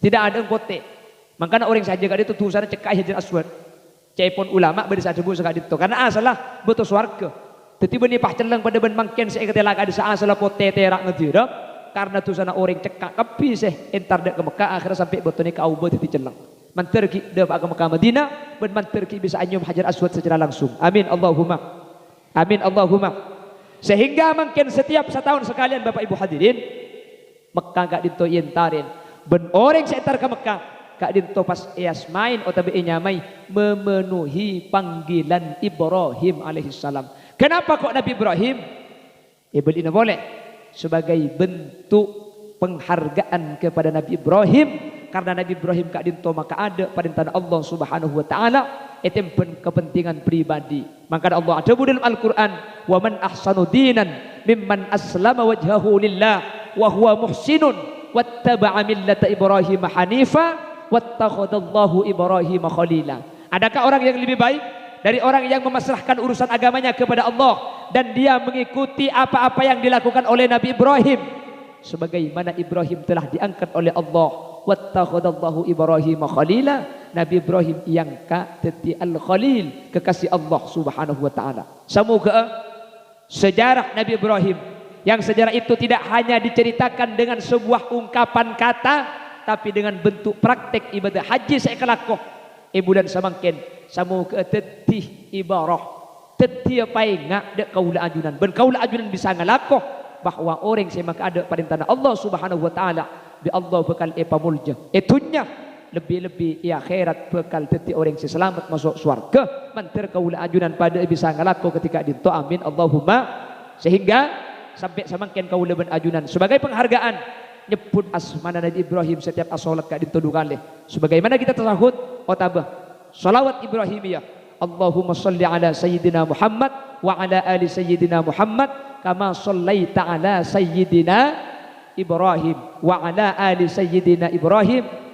tidak ada pote. Makanya orang saja kali itu tuh sana cekai Hajar Aswad. Cepon ulama beri sadebu sekali itu. Karena asalah betul swarga. Tetapi benih pahceleng pada ben mangken saya ketelak ada asalah pote terak ngedirap. Karena tuh sana orang cekak kepi seh entar dek ke Mekah akhirnya sampai betul ni ke Auba titik celeng. mantar ki de ba Mekah Madinah ben mantar ki bisa anyum Hajar Aswad secara langsung. Amin Allahumma. Amin Allahumma. Sehingga mungkin setiap setahun sekalian Bapak Ibu hadirin Mekah gak dinto yentarin ben orang sekitar ke Mekah gak dinto pas ias main atau nyamai memenuhi panggilan Ibrahim alaihissalam. Kenapa kok Nabi Ibrahim? Ibn boleh sebagai bentuk penghargaan kepada Nabi Ibrahim, karena Nabi Ibrahim gak dinto maka ada perintah Allah Subhanahu wa taala itu kepentingan pribadi. Maka Allah ada dalam Al-Qur'an, "Wa man ahsanu dinan mimman aslama wajhahu lillah wa huwa muhsinun wattaba'a millata Ibrahim hanifa wattakhadallahu Ibrahim khalila." Adakah orang yang lebih baik dari orang yang memasrahkan urusan agamanya kepada Allah dan dia mengikuti apa-apa yang dilakukan oleh Nabi Ibrahim, sebagaimana Ibrahim telah diangkat oleh Allah, wattakhadallahu Ibrahim khalila. Nabi Ibrahim yang teti al-khalil, kekasih Allah Subhanahu wa taala. Semoga sejarah Nabi Ibrahim, yang sejarah itu tidak hanya diceritakan dengan sebuah ungkapan kata, tapi dengan bentuk praktek ibadah haji saya kelakoh bulan samangken semoga teti ibarah teti painga dek kaula ajunan ben kaula ajunan bisa ngalakoh bahwa orang saya maka ada perintah Allah Subhanahu wa taala bi Allah bekal pamulja itunya lebih-lebih ya akhirat bekal teti orang yang selamat masuk surga mantir kaula ajunan pada bisa ngalakoh ketika dinto. Amin Allahumma. Sehingga sampai samangken kaula ben ajunan sebagai penghargaan nyebut asmana Nabi Ibrahim setiap as-salat ka dinto dukale sebagaimana kita tasahud otabah salawat Ibrahimiyah, Allahumma salli ala sayyidina Muhammad wa ala ali sayyidina Muhammad kama sallaita ala sayyidina Ibrahim wa ala ali sayyidina Ibrahim.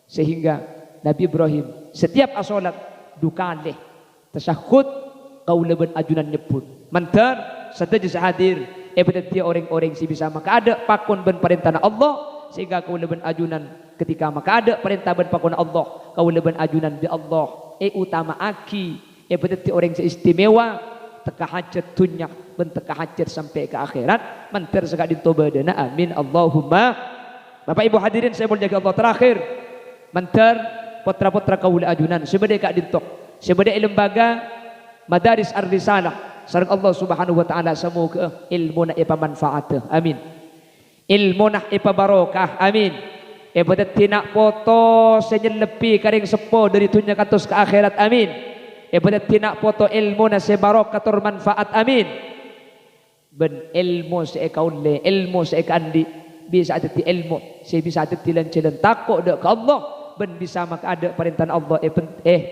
Sehingga Nabi Ibrahim setiap as-salat dukale tasahud kaula ben ajunan nyebut mantar setuju hadir berarti orang-orang si bisa maka ada pakon ben perintah Allah, sehingga kaula ben ajunan ketika maka ada perintah ben pakon Allah kaula ben ajunan bi Allah utama aki berarti orang si istimewa teka hajat dunya ben teka hajat sampai ke akhirat mantir saka dinto badana. Amin Allahumma. Bapak Ibu hadirin saya boleh jaga Allah terakhir mantir putra-putra kaula ajunan sebade ka dinto sebade lembaga Madaris Ar-Risalah sareng Allah Subhanahu wa taala semoga ilmu na ipamanfaat. Amin. Ilmu na ipabarokah. Amin. Ibadat tina foto senyelepi karing sepo dari dunia katus ke akhirat. Amin. Ibadat tina foto ilmu na sebarokah tur manfaat. Amin. Ben ilmu seekaunle ilmu seekandi bisa ada ti ilmu saya bisa ada ti lancelan takut dek ke Allah ben bisa maka ada perintah Allah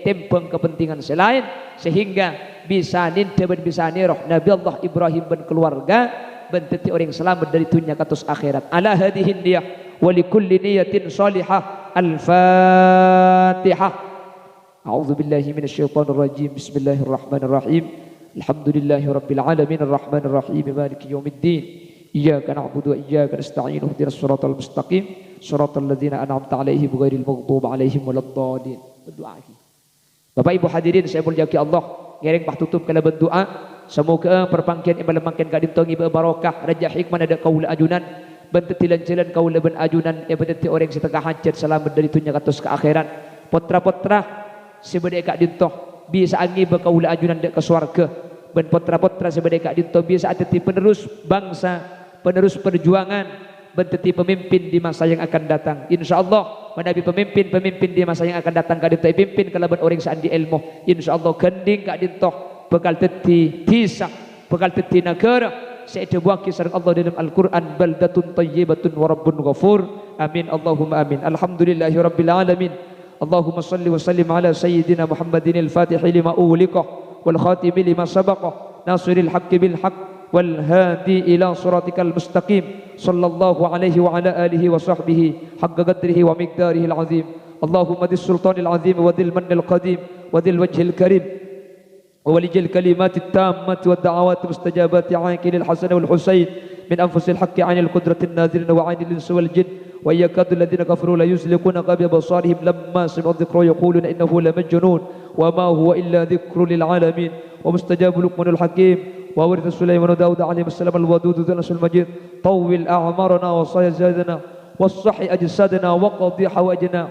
tempeng kepentingan selain sehingga bisa ninte ben bisa niroh Nabi Allah Ibrahim ben keluarga ben teti orang selamat dari dunia katus akhirat. Ala hadihin niyah wa likulli niyatin salihah. Al-Fatihah. A'udzu billahi minasyaitonir rajim. Bismillahirrahmanirrahim. Alhamdulillahi rabbil alamin arrahmanir rahim maliki yaumiddin. Iyyaka na'budu wa iyyaka nasta'in ihdinas siratal mustaqim siratal ladzina an'amta 'alaihim ghairil maghdubi 'alaihim waladdallin. Berdoa. Bapak Ibu hadirin saya mulyaki Allah, ngereng pah tutup kala berdoa semoga perpangkian imbal mangken ka dintongi barokah raja hikmah ada kaula ajunan bentetilan jalan kaula ben ajunan benteti orang setengah hajat selamat dari dunia katus ke akhirat. Potra-potra sebade ka dintoh bisa angi ba kaula ajunan dek ke swarga ben potra-potra sebade ka dintoh bisa ateti penerus bangsa penerus perjuangan benteti pemimpin di masa yang akan datang insyaallah. Menabi pemimpin di masa yang akan datang ka dintoh pimpin kalaban orang sandi ilmu insyaallah gending ka dintoh bekal teti tisah bekal teti negara saya buaki sareng Allah dalam Al-Quran baldatun tayyibatun wa rabbun ghafur. Amin Allahumma amin. Alhamdulillahi rabbil alamin. Allahumma salli wa sallim ala sayyidina Muhammadin al-Fatih lima ughliqa wal khatim lima sabaqa nasiril haqqi bil haqq wal hadi ila siratikal mustaqim sallallahu alaihi wa ala alihi wa sahbihi haqqa qadrihi wa miqdarihi al-azim. Allahumma dis sultanil azim wa dil mannil qadim wa dil wajhil karim وولج الكلمات التامة والدعوات المستجابات عاقل الحسن والحسين من أنفس الحق عن القدرة الناظرين وعن الإنس والجن ويكاد الذين كفروا لا يزلقون بأبصارهم لما سمعوا الذكر يقولون إنه لمجنون وما هو إلا ذكر للعالمين ومستجاب لقمان الحكيم وورث سليمان وداود عليهم السلام الودود ذو العرش المجيد طول أعمارنا وصحي زادنا والصحي أجسادنا وقضي حوائجنا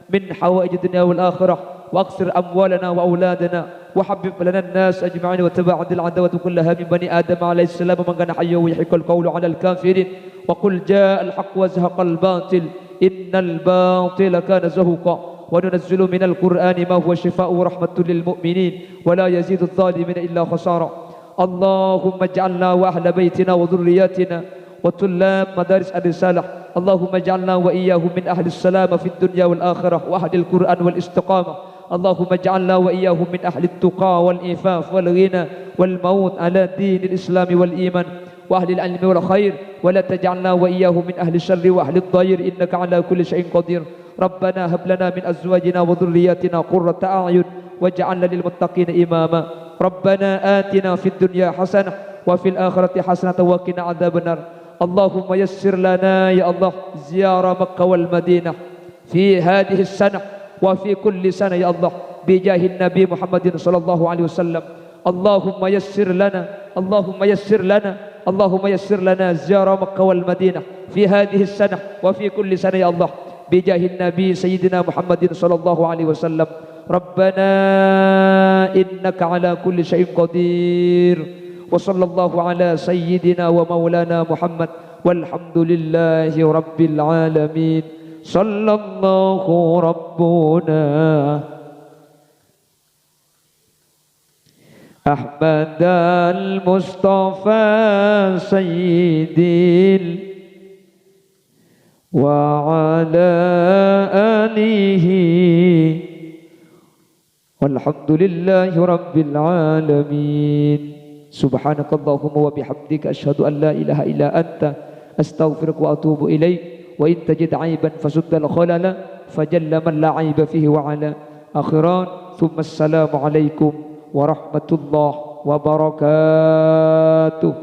من حوائج الدنيا والآخرة، وأكثر أموالنا وأولادنا، وحبب لنا الناس أجمعين، وتباعد العداوة كلها من بني آدم عليه السلام، من كان حيا ويحق القول على الكافرين. وقل جاء الحق وزهق الباطل إن الباطل كان زهوقا. وننزل من القرآن ما هو شفاء ورحمة للمؤمنين ولا يزيد الظالمين إلا خسارا. اللهم اجعلنا وأهل بيتنا وذرياتنا وطلاب مدارس الرسالة، اللهم اجعلنا وإياهم من أهل السلامة في الدنيا والآخرة وأهل القرآن والاستقامة. اللهم اجعلنا وإياهم من أهل التقى والإيفاف والغنى والموت على دين الإسلام والإيمان وأهل العلم والخير، ولا تجعلنا وإياهم من أهل الشر وأهل الضير، إنك على كل شيء قدير. ربنا هب لنا من أزواجنا وذرياتنا قرة أعين واجعلنا للمتقين إماما. ربنا آتنا في الدنيا حسنة وفي الآخرة حسنة وقنا عذاب النار. اللهم يسر لنا يا الله زيارة مكة والمدينة في هذه السنة وفي كل سنة يا الله بجاه النبي محمد صلى الله عليه وسلم. اللهم يسر لنا، اللهم يسر لنا، اللهم يسر لنا زيارة مكة والمدينة في هذه السنة وفي كل سنة يا الله بجاه النبي سيدنا محمد صلى الله عليه وسلم. ربنا إنك على كل شيء قدير، وصلى الله على سيدنا ومولانا محمد، والحمد لله رب العالمين. صلى الله ربنا أحمد المصطفى سيدي وعلى آله، والحمد لله رب العالمين. سبحانك اللهم وبحمدك أشهد أن لا إله إلا أنت أستغفرك وأتوب إليك. وإن تجد عيبا فسد الخلل فجل من لا عيب فيه وعلى آخران. ثم السلام عليكم ورحمة الله وبركاته.